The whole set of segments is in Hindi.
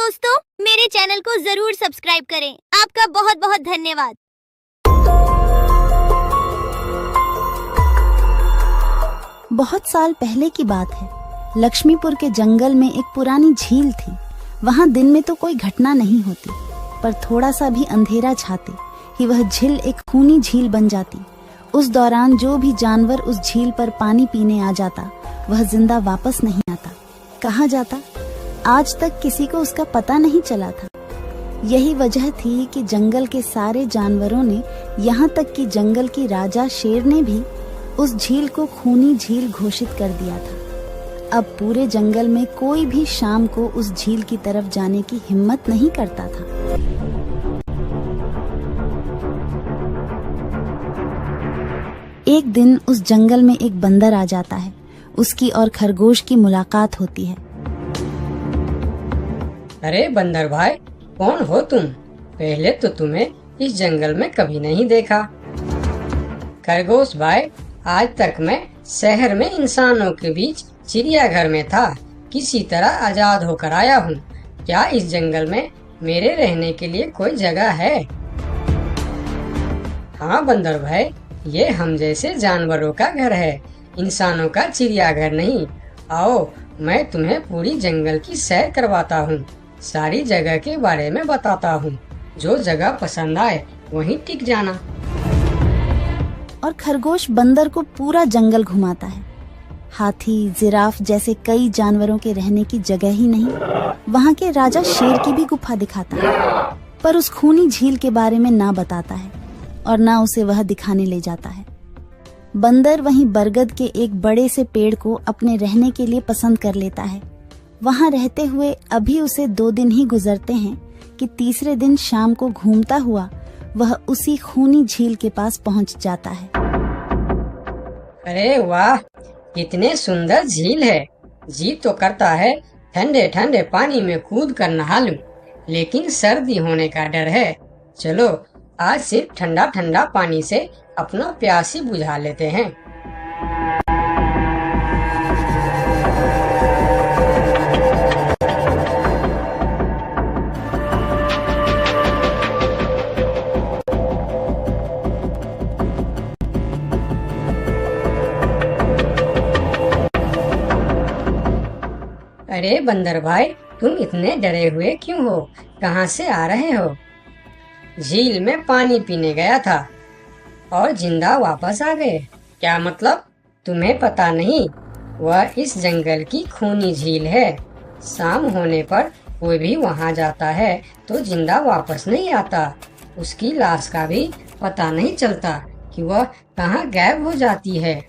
दोस्तों, मेरे चैनल को जरूर सब्सक्राइब करें। आपका बहुत बहुत धन्यवाद। बहुत साल पहले की बात है। लक्ष्मीपुर के जंगल में एक पुरानी झील थी। वहाँ दिन में तो कोई घटना नहीं होती, पर थोड़ा सा भी अंधेरा छाते ही वह झील एक खूनी झील बन जाती। उस दौरान जो भी जानवर उस झील पर पानी पीने आ जाता, वह जिंदा वापस नहीं आता। कहाँ जाता, आज तक किसी को उसका पता नहीं चला था। यही वजह थी कि जंगल के सारे जानवरों ने, यहाँ तक कि जंगल की राजा शेर ने भी उस झील को खूनी झील घोषित कर दिया था। अब पूरे जंगल में कोई भी शाम को उस झील की तरफ जाने की हिम्मत नहीं करता था। एक दिन उस जंगल में एक बंदर आ जाता है। उसकी और खरगोश की मुलाकात होती है। अरे बंदर भाई, कौन हो तुम? पहले तो तुम्हें इस जंगल में कभी नहीं देखा। खरगोश भाई, आज तक मैं शहर में इंसानों के बीच चिड़ियाघर में था। किसी तरह आजाद होकर आया हूँ। क्या इस जंगल में मेरे रहने के लिए कोई जगह है? हाँ बंदर भाई, ये हम जैसे जानवरों का घर है, इंसानों का चिड़ियाघर नहीं। आओ, मैं तुम्हें पूरी जंगल की सैर करवाता हूँ, सारी जगह के बारे में बताता हूँ। जो जगह पसंद आए वहीं टिक जाना। और खरगोश बंदर को पूरा जंगल घुमाता है। हाथी, जिराफ जैसे कई जानवरों के रहने की जगह ही नहीं, वहाँ के राजा शेर की भी गुफा दिखाता है, पर उस खूनी झील के बारे में ना बताता है और ना उसे वह दिखाने ले जाता है। बंदर वहीं बरगद के एक बड़े से पेड़ को अपने रहने के लिए पसंद कर लेता है। वहां रहते हुए अभी उसे 2 दिन ही गुजरते हैं कि तीसरे दिन शाम को घूमता हुआ वह उसी खूनी झील के पास पहुंच जाता है। अरे वाह, कितने सुंदर झील है। जी तो करता है ठंडे ठंडे पानी में कूद कर नहा लूं, लेकिन सर्दी होने का डर है। चलो, आज सिर्फ ठंडा ठंडा पानी से अपना प्यास ही बुझा लेते हैं। अरे बंदर भाई, तुम इतने डरे हुए क्यों हो? कहाँ से आ रहे हो? झील में पानी पीने गया था और जिंदा वापस आ गए। क्या मतलब? तुम्हें पता नहीं? वह इस जंगल की खूनी झील है। शाम होने पर कोई भी वहाँ जाता है तो जिंदा वापस नहीं आता। उसकी लाश का भी पता नहीं चलता कि वह कहाँ गायब हो जाती है।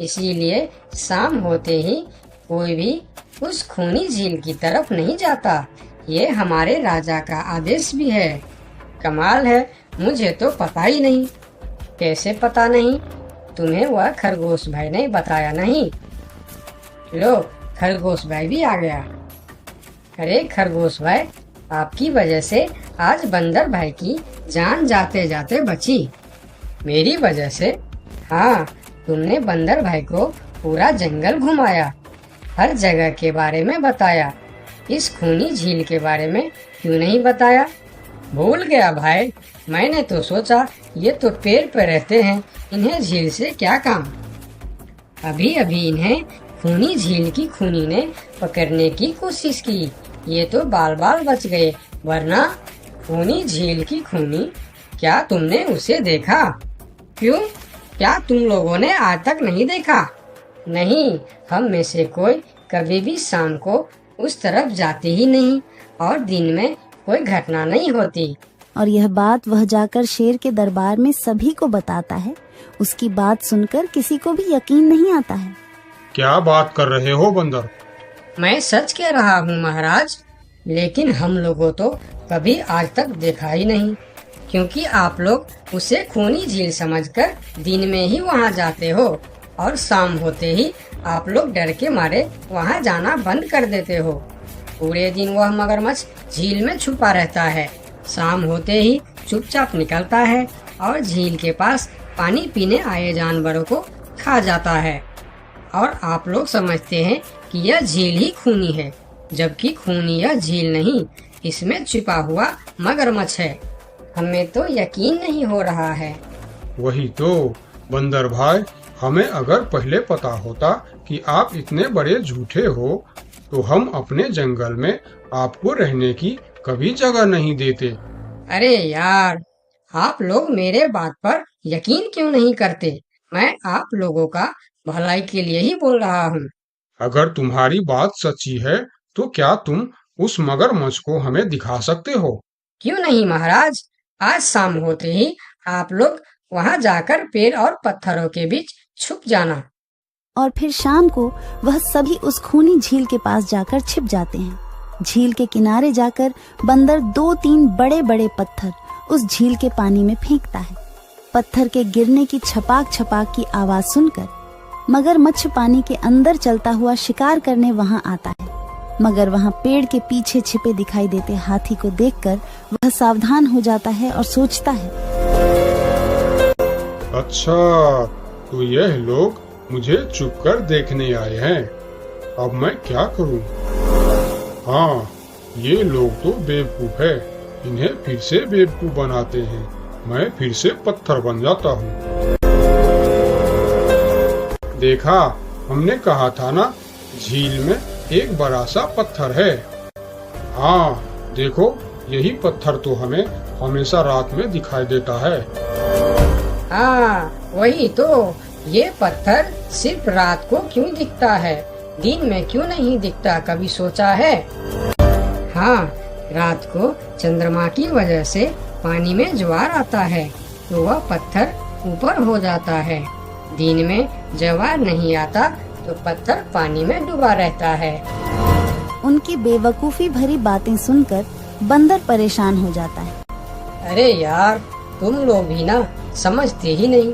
इसीलिए शाम होते ही कोई भी उस खूनी झील की तरफ नहीं जाता। ये हमारे राजा का आदेश भी है। कमाल है, मुझे तो पता ही नहीं। कैसे पता नहीं? तुम्हें वह खरगोश भाई ने बताया नहीं? लो, खरगोश भाई भी आ गया। अरे खरगोश भाई, आपकी वजह से आज बंदर भाई की जान जाते जाते बची। मेरी वजह से? हाँ, तुमने बंदर भाई को पूरा जंगल घुमाया, हर जगह के बारे में बताया। इस खूनी झील के बारे में क्यों नहीं बताया? भूल गया भाई, मैंने तो सोचा ये तो पेड़ पे रहते हैं, इन्हें झील से क्या काम। अभी अभी इन्हें खूनी झील की खूनी ने पकड़ने की कोशिश की, ये तो बाल बाल बच गए, वरना खूनी झील की खूनी, क्या तुमने उसे देखा? क्यों, क्या तुम लोगों ने आज तक नहीं देखा? नहीं, हम में से कोई कभी भी शाम को उस तरफ जाते ही नहीं और दिन में कोई घटना नहीं होती। और यह बात वह जाकर शेर के दरबार में सभी को बताता है। उसकी बात सुनकर किसी को भी यकीन नहीं आता है। क्या बात कर रहे हो बंदर? मैं सच कह रहा हूँ महाराज, लेकिन हम लोगों तो कभी आज तक देखा ही नहीं, क्योंकि आप लोग उसे खूनी झील समझकर दिन में ही वहाँ जाते हो और शाम होते ही आप लोग डर के मारे वहाँ जाना बंद कर देते हो। पूरे दिन वह मगरमच्छ झील में छुपा रहता है, शाम होते ही चुपचाप निकलता है और झील के पास पानी पीने आए जानवरों को खा जाता है। और आप लोग समझते हैं कि यह झील ही खूनी है, जबकि खूनी यह झील नहीं, इसमें छिपा हुआ मगरमच्छ है। हमें तो यकीन नहीं हो रहा है। वही तो बंदर भाई, हमें अगर पहले पता होता कि आप इतने बड़े झूठे हो तो हम अपने जंगल में आपको रहने की कभी जगह नहीं देते। अरे यार, आप लोग मेरे बात पर यकीन क्यों नहीं करते? मैं आप लोगों का भलाई के लिए ही बोल रहा हूँ। अगर तुम्हारी बात सच्ची है तो क्या तुम उस मगरमच्छ को हमें दिखा सकते हो? क्यों नहीं महाराज, आज शाम होते ही आप लोग वहाँ जाकर पेड़ और पत्थरों के बीच छुप जाना। और फिर शाम को वह सभी उस खूनी झील के पास जाकर छिप जाते हैं। झील के किनारे जाकर बंदर 2-3 बड़े बड़े पत्थर उस झील के पानी में फेंकता है। पत्थर के गिरने की छपाक छपाक की आवाज सुनकर मगरमच्छ पानी के अंदर चलता हुआ शिकार करने वहां आता है। मगर वहां पेड़ के पीछे छिपे दिखाई देते हाथी को देखकर वह सावधान हो जाता है और सोचता है, अच्छा, तो यह लोग मुझे छुपकर देखने आए हैं। अब मैं क्या करूं? हाँ, ये लोग तो बेवकूफ है। इन्हें फिर से बेवकूफ बनाते हैं। मैं फिर से पत्थर बन जाता हूँ। देखा, हमने कहा था ना, झील में एक बड़ा सा पत्थर है। हाँ देखो, यही पत्थर तो हमें हमेशा रात में दिखाई देता है। हाँ वही तो, ये पत्थर सिर्फ रात को क्यों दिखता है, दिन में क्यों नहीं दिखता, कभी सोचा है? हाँ, रात को चंद्रमा की वजह से पानी में ज्वार आता है तो वह पत्थर ऊपर हो जाता है। दिन में ज्वार नहीं आता तो पत्थर पानी में डूबा रहता है। उनकी बेवकूफी भरी बातें सुनकर बंदर परेशान हो जाता है। अरे यार, तुम लोग भी ना समझते ही नहीं।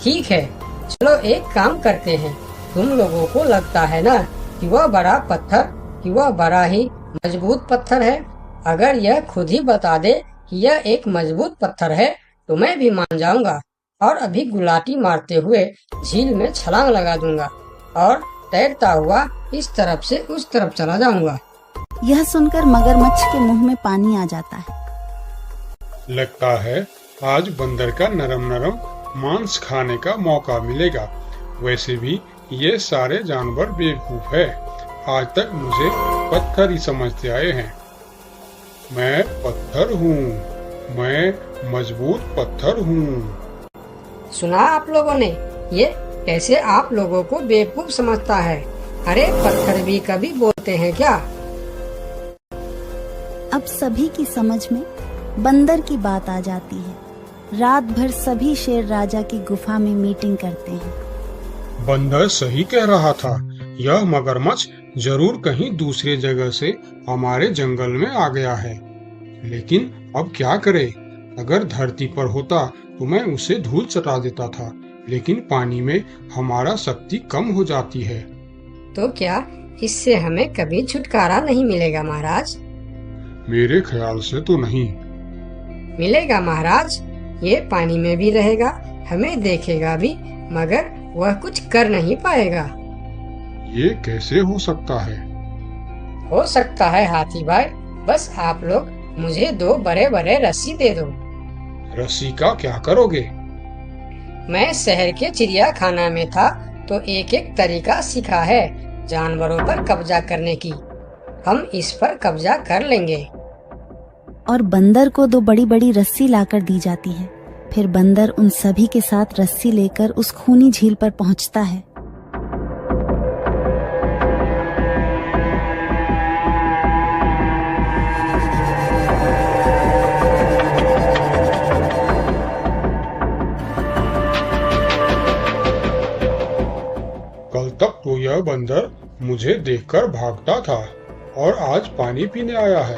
ठीक है, चलो एक काम करते हैं। तुम लोगों को लगता है ना कि वह बड़ा पत्थर, कि वह बड़ा ही मजबूत पत्थर है। अगर यह खुद ही बता दे कि यह एक मजबूत पत्थर है तो मैं भी मान जाऊंगा और अभी गुलाटी मारते हुए झील में छलांग लगा दूंगा और तैरता हुआ इस तरफ से उस तरफ चला जाऊंगा। यह सुनकर मगरमच्छ के मुंह में पानी आ जाता है। लगता है आज बंदर का नरम नरम मांस खाने का मौका मिलेगा। वैसे भी ये सारे जानवर बेवकूफ है। आज तक मुझे पत्थर ही समझते आए हैं। मैं पत्थर हूँ, मैं मजबूत पत्थर हूँ। सुना आप लोगों ने, ये कैसे आप लोगों को बेवकूफ समझता है? अरे पत्थर भी कभी बोलते हैं क्या? अब सभी की समझ में बंदर की बात आ जाती है। रात भर सभी शेर राजा की गुफा में मीटिंग करते हैं। बंदर सही कह रहा था। यह मगरमच्छ जरूर कहीं दूसरे जगह से हमारे जंगल में आ गया है। लेकिन अब क्या करे? अगर धरती पर होता तो मैं उसे धूल चटा देता था, लेकिन पानी में हमारा शक्ति कम हो जाती है। तो क्या इससे हमें कभी छुटकारा नहीं मिलेगा महाराज? मेरे ख्याल से तो नहीं। मिलेगा महाराज, ये पानी में भी रहेगा, हमें देखेगा भी, मगर वह कुछ कर नहीं पाएगा। ये कैसे हो सकता है? हो सकता है हाथी भाई, बस आप लोग मुझे 2 बड़े बड़े रस्सी दे दो। रस्सी का क्या करोगे? मैं शहर के चिड़िया खाना में था तो एक एक तरीका सीखा है जानवरों पर कब्जा करने की। हम इस पर कब्जा कर लेंगे। और बंदर को 2 बड़ी बड़ी रस्सी लाकर दी जाती है। फिर बंदर उन सभी के साथ रस्सी लेकर उस खूनी झील पर पहुंचता है। कल तक तो यह बंदर मुझे देखकर भागता था और आज पानी पीने आया है।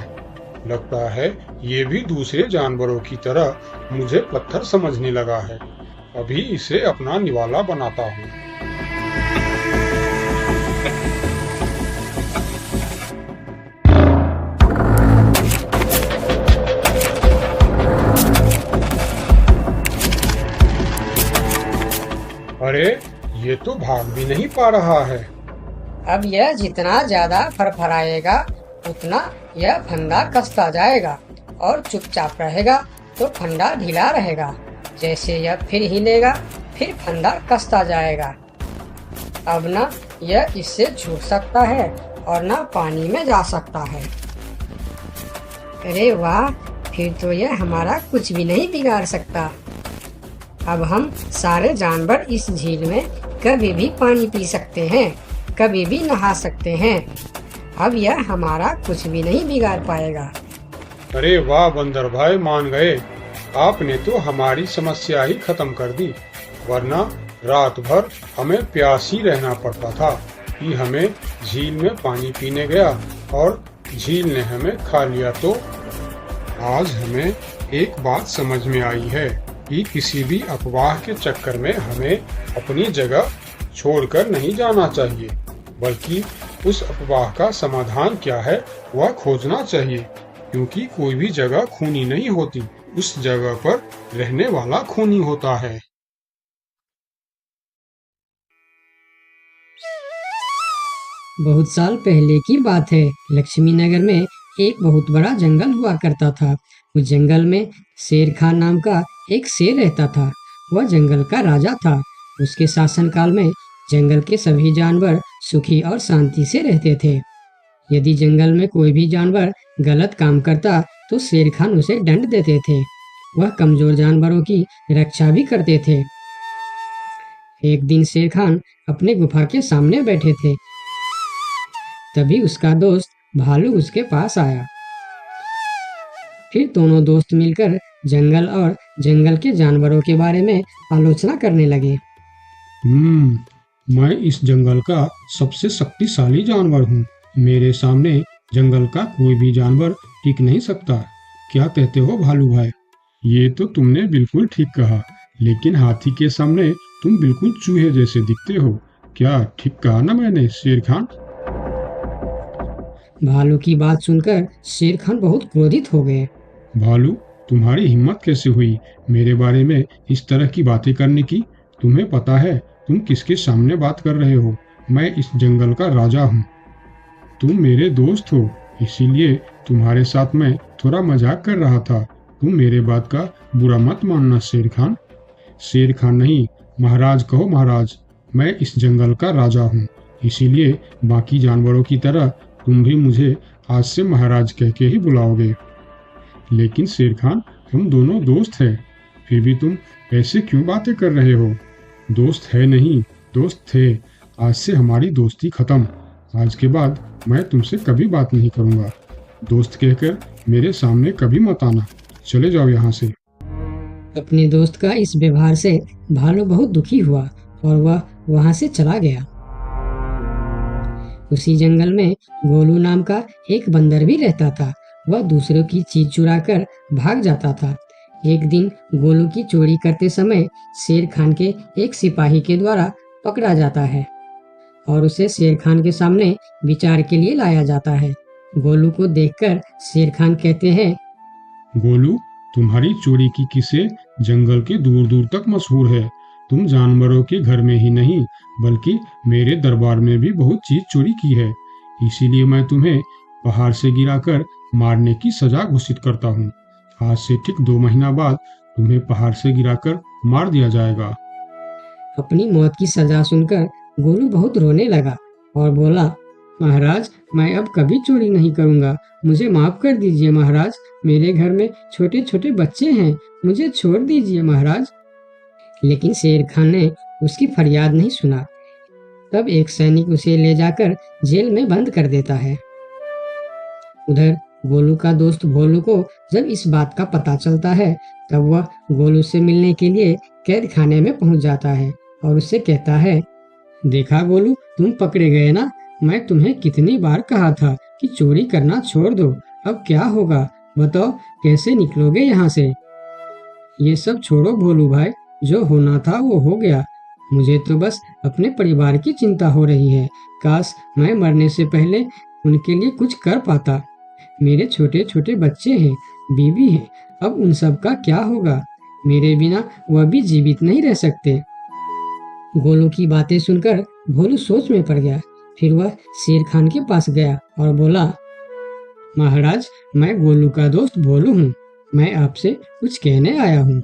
लगता है ये भी दूसरे जानवरों की तरह मुझे पत्थर समझने लगा है। अभी इसे अपना निवाला बनाता हूँ। अरे ये तो भाग भी नहीं पा रहा है। अब यह जितना ज्यादा फरफराएगा उतना यह फंदा कसता जाएगा और चुपचाप रहेगा तो फंदा ढीला रहेगा। जैसे यह फिर हिलेगा फिर फंदा कसता जाएगा। अब ना यह इससे छूट सकता है और ना पानी में जा सकता है। अरे वाह, फिर तो यह हमारा कुछ भी नहीं बिगाड़ सकता। अब हम सारे जानवर इस झील में कभी भी पानी पी सकते हैं, कभी भी नहा सकते हैं। अब यह हमारा कुछ भी नहीं बिगाड़ पाएगा। अरे वाह बंदर भाई, मान गए। आपने तो हमारी समस्या ही खत्म कर दी, वरना रात भर हमें प्यास ही रहना पड़ता था कि हमें झील में पानी पीने गया और झील ने हमें खा लिया। तो आज हमें एक बात समझ में आई है कि किसी भी अफवाह के चक्कर में हमें अपनी जगह छोड़कर नहीं जाना चाहिए, बल्कि उस अफवाह का समाधान क्या है वह खोजना चाहिए, क्योंकि कोई भी जगह खूनी नहीं होती, उस जगह पर रहने वाला खूनी होता है। बहुत साल पहले की बात है। लक्ष्मी नगर में एक बहुत बड़ा जंगल हुआ करता था। उस जंगल में शेर खान नाम का एक शेर रहता था। वह जंगल का राजा था। उसके शासनकाल में जंगल के सभी जानवर सुखी और शांति से रहते थे। यदि जंगल में कोई भी जानवर गलत काम करता तो शेर खान उसे दंड देते थे। वह कमजोर जानवरों की रक्षा भी करते थे। एक दिन शेर खान अपने गुफा के सामने बैठे थे। तभी उसका दोस्त भालू उसके पास आया। फिर दोनों दोस्त मिलकर जंगल और जंगल के जानवरों के बारे में आलोचना करने लगे। मैं इस जंगल का सबसे शक्तिशाली जानवर हूँ। मेरे सामने जंगल का कोई भी जानवर टिक नहीं सकता। क्या कहते हो भालू भाई? ये तो तुमने बिल्कुल ठीक कहा, लेकिन हाथी के सामने तुम बिल्कुल चूहे जैसे दिखते हो। क्या ठीक कहा ना मैंने शेर खान? भालू की बात सुनकर शेर खान बहुत क्रोधित हो गए। भालू, तुम्हारी हिम्मत कैसे हुई मेरे बारे में इस तरह की बातें करने की? तुम्हें पता है तुम किसके सामने बात कर रहे हो? मैं इस जंगल का राजा हूँ। तुम मेरे दोस्त हो, इसीलिए तुम्हारे साथ मैं थोड़ा मजाक कर रहा था। तुम मेरे बात का बुरा मत मानना शेर खान। शेर खान नहीं, महाराज कहो महाराज। मैं इस जंगल का राजा हूँ, इसीलिए बाकी जानवरों की तरह तुम भी मुझे आज से महाराज कह के ही बुलाओगे। लेकिन शेर खान, हम दोनों दोस्त हैं, फिर भी तुम ऐसे क्यों बातें कर रहे हो? दोस्त है नहीं, दोस्त थे। आज से हमारी दोस्ती खत्म। आज के बाद मैं तुमसे कभी बात नहीं करूंगा। दोस्त कहकर मेरे सामने कभी मत आना। चले जाओ यहाँ से। अपने दोस्त का इस व्यवहार से भालू बहुत दुखी हुआ और वह वहां से चला गया। उसी जंगल में गोलू नाम का एक बंदर भी रहता था। वह दूसरों की चीज चुराकर भाग जाता था। एक दिन गोलू की चोरी करते समय शेर खान के एक सिपाही के द्वारा पकड़ा जाता है और उसे शेर खान के सामने विचार के लिए लाया जाता है। गोलू को देखकर शेर खान कहते हैं, गोलू, तुम्हारी चोरी की किस्से जंगल के दूर दूर तक मशहूर है। तुम जानवरों के घर में ही नहीं बल्कि मेरे दरबार में भी बहुत चीज चोरी की है। इसीलिए मैं तुम्हें पहाड़ से गिराकर मारने की सजा घोषित करता हूँ। आज से ठीक 2 महीना बाद तुम्हें पहाड़ से गिराकर मार दिया जाएगा। अपनी मौत की सजा सुनकर गोलू बहुत रोने लगा और बोला, महाराज, मैं अब कभी चोरी नहीं करूंगा। मुझे माफ कर दीजिए महाराज। मेरे घर में छोटे छोटे बच्चे हैं, मुझे छोड़ दीजिए महाराज। लेकिन शेर खान ने उसकी फरियाद नहीं सुना। तब एक सैनिक उसे ले जाकर जेल में बंद कर देता है। उधर गोलू का दोस्त भोलू को जब इस बात का पता चलता है तब वह गोलू से मिलने के लिए कैद खाने में पहुंच जाता है और उससे कहता है, देखा गोलू, तुम पकड़े गए ना। मैं तुम्हें कितनी बार कहा था कि चोरी करना छोड़ दो। अब क्या होगा बताओ, कैसे निकलोगे यहाँ से? ये सब छोड़ो भोलू भाई, जो होना था वो हो गया। मुझे तो बस अपने परिवार की चिंता हो रही है। काश मैं मरने से पहले उनके लिए कुछ कर पाता। मेरे छोटे छोटे बच्चे हैं, बीवी है, अब उन सब का क्या होगा? मेरे बिना वह भी जीवित नहीं रह सकते। गोलू की बातें सुनकर भोलू सोच में पड़ गया। फिर वह शेर खान के पास गया और बोला, महाराज, मैं गोलू का दोस्त भोलू हूँ। मैं आपसे कुछ कहने आया हूँ।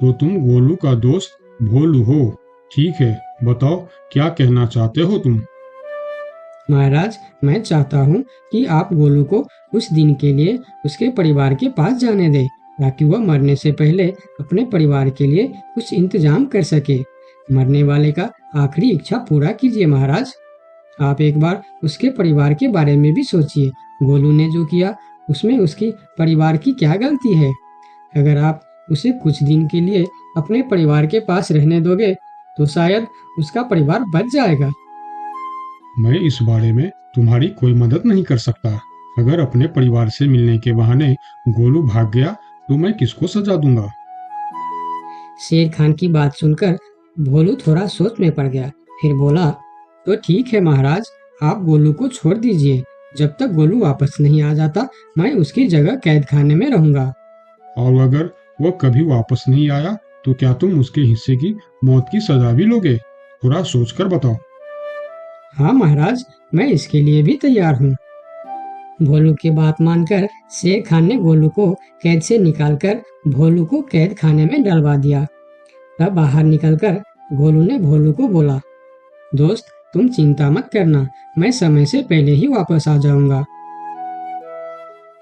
तो तुम गोलू का दोस्त भोलू हो। ठीक है, बताओ क्या कहना चाहते हो तुम। महाराज, मैं चाहता हूँ कि आप गोलू को कुछ दिन के लिए उसके परिवार के पास जाने दें, ताकि वह मरने से पहले अपने परिवार के लिए कुछ इंतजाम कर सके। मरने वाले का आखिरी इच्छा पूरा कीजिए महाराज। आप एक बार उसके परिवार के बारे में भी सोचिए। गोलू ने जो किया उसमें उसकी परिवार की क्या गलती है? अगर आप उसे कुछ दिन के लिए अपने परिवार के पास रहने दोगे तो शायद उसका परिवार बच जाएगा। मैं इस बारे में तुम्हारी कोई मदद नहीं कर सकता। अगर अपने परिवार से मिलने के बहाने गोलू भाग गया तो मैं किसको सजा दूंगा? शेर खान की बात सुनकर भोलू थोड़ा सोच में पड़ गया। फिर बोला, तो ठीक है महाराज, आप गोलू को छोड़ दीजिए। जब तक गोलू वापस नहीं आ जाता मैं उसकी जगह कैद खाने में रहूंगा। और अगर वह कभी वापस नहीं आया तो क्या तुम उसके हिस्से की मौत की सजा भी लोगे? थोड़ा सोचकर बताओ। हाँ महाराज, मैं इसके लिए भी तैयार हूँ। भोलू की बात मानकर शेर खान ने गोलू को कैद से निकालकर भोलू को कैद खाने में डलवा दिया। तब बाहर निकलकर गोलू ने भोलू को बोला, दोस्त तुम चिंता मत करना, मैं समय से पहले ही वापस आ जाऊंगा।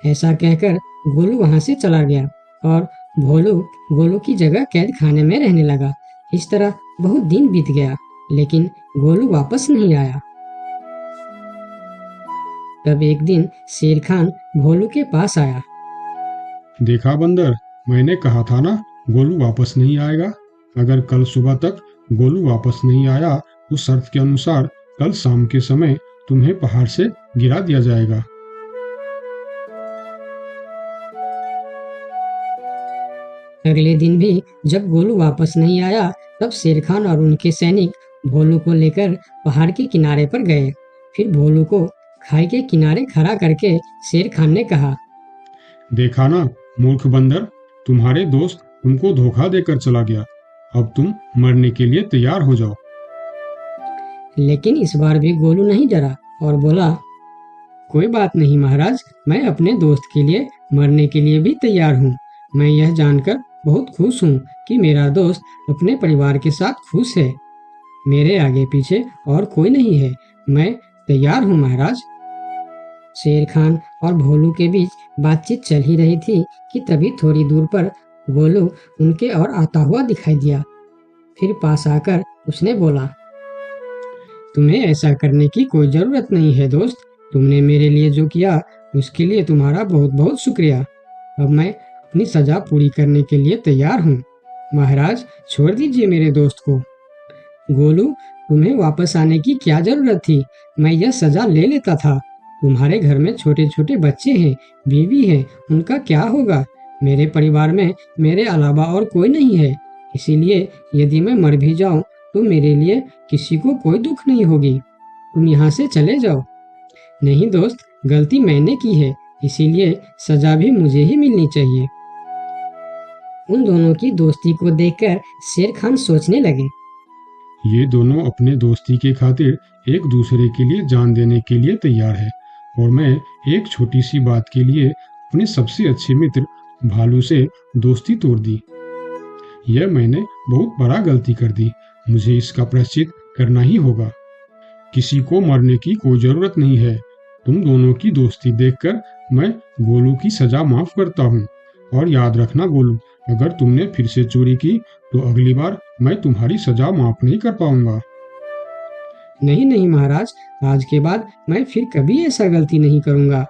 ऐसा कहकर गोलू वहां से चला गया और भोलू गोलू की जगह कैद खाने में रहने लगा। इस तरह बहुत दिन बीत गया, लेकिन गोलू वापस नहीं आया। तब एक दिन शेर खान भोलू के पास आया। देखा बंदर, मैंने कहा था ना गोलू वापस नहीं आएगा। अगर कल सुबह तक गोलू वापस नहीं आया तो शर्त के अनुसार कल शाम के समय तुम्हें पहाड़ से गिरा दिया जाएगा। अगले दिन भी जब गोलू वापस नहीं आया तब शेर खान और उनके सैनिक भोलू को लेकर पहाड़ के किनारे पर गए। फिर भोलू को खाई के किनारे खड़ा करके शेर खान ने कहा, देखा ना मूर्ख बंदर, तुम्हारे दोस्त तुमको धोखा देकर चला गया। अब तुम मरने के लिए तैयार हो जाओ। लेकिन इस बार भी गोलू नहीं डरा और बोला, कोई बात नहीं महाराज, मैं अपने दोस्त के लिए मरने के लिए भी तैयार हूँ। मैं यह जानकर बहुत खुश हूँ कि मेरा दोस्त अपने परिवार के साथ खुश है। मेरे आगे पीछे और कोई नहीं है, मैं तैयार हूँ महाराज। शेर खान और भोलू के बीच बातचीत चल ही रही थी कि तभी थोड़ी दूर पर गोलू उनके और आता हुआ दिखाई दिया। फिर पास आकर उसने बोला, तुम्हें ऐसा करने की कोई जरूरत नहीं है दोस्त। तुमने मेरे लिए जो किया उसके लिए तुम्हारा बहुत बहुत शुक्रिया। अब मैं अपनी सजा पूरी करने के लिए तैयार हूँ। महाराज छोड़ दीजिए मेरे दोस्त को। गोलू, तुम्हें वापस आने की क्या जरूरत थी? मैं यह सजा ले लेता था। तुम्हारे घर में छोटे छोटे बच्चे हैं, बीवी है, उनका क्या होगा? मेरे परिवार में मेरे अलावा और कोई नहीं है, इसीलिए यदि मैं मर भी जाऊं तो मेरे लिए किसी को कोई दुख नहीं होगी। तुम यहाँ से चले जाओ। नहीं दोस्त, गलती मैंने की है, इसीलिए सजा भी मुझे ही मिलनी चाहिए। उन दोनों की दोस्ती को देखकर शेर खान सोचने लगे, ये दोनों अपने दोस्ती के खातिर एक दूसरे के लिए जान देने के लिए तैयार है, और मैं एक छोटी सी बात के लिए अपने सबसे अच्छे मित्र भालू से दोस्ती तोड़ दी। यह मैंने बहुत बड़ा गलती कर दी। मुझे इसका प्रायश्चित करना ही होगा। किसी को मरने की कोई जरूरत नहीं है। तुम दोनों की दोस्ती देखकर मैं गोलू की सजा माफ करता हूँ। और याद रखना गोलू, अगर तुमने फिर से चोरी की तो अगली बार मैं तुम्हारी सजा माफ नहीं कर पाऊंगा। नहीं नहीं महाराज, आज के बाद मैं फिर कभी ऐसा गलती नहीं करूंगा।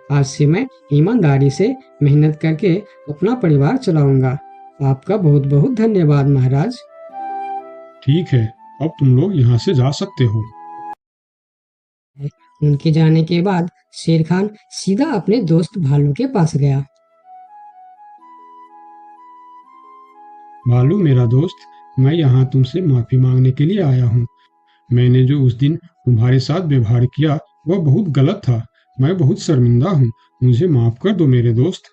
आज से मैं ईमानदारी से मेहनत करके अपना परिवार चलाऊंगा। आपका बहुत बहुत धन्यवाद महाराज। ठीक है, अब तुम लोग यहाँ से जा सकते हो। उनके जाने के बाद शेर खान सीधा अपने दोस्त भालू के पास गया। भालू मेरा दोस्त, मैं यहाँ तुमसे माफी मांगने के लिए आया हूँ। मैंने जो उस दिन तुम्हारे साथ व्यवहार किया वह बहुत गलत था। मैं बहुत शर्मिंदा हूँ, मुझे माफ कर दो मेरे दोस्त।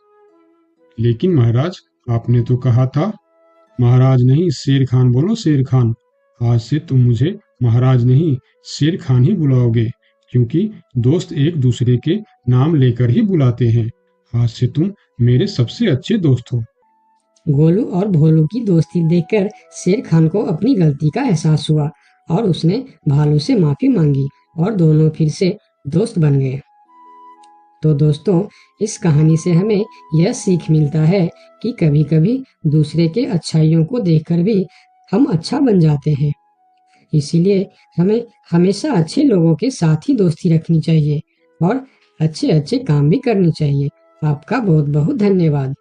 लेकिन महाराज, आपने तो कहा था। महाराज नहीं, शेर खान बोलो, शेर खान। आज से तुम मुझे महाराज नहीं शेर खान ही बुलाओगे, क्योंकि दोस्त एक दूसरे के नाम लेकर ही बुलाते हैं। आज से तुम मेरे सबसे अच्छे दोस्त हो। गोलू और भोलू की दोस्ती देखकर शेर खान को अपनी गलती का एहसास हुआ और उसने भालू से माफी मांगी और दोनों फिर से दोस्त बन गए। तो दोस्तों, इस कहानी से हमें यह सीख मिलता है कि कभी-कभी दूसरे के अच्छाइयों को देखकर भी हम अच्छा बन जाते हैं। इसीलिए हमें हमेशा अच्छे लोगों के साथ ही दोस्ती रखनी चाहिए और अच्छे-अच्छे काम भी करनी चाहिए। आपका बहुत-बहुत धन्यवाद।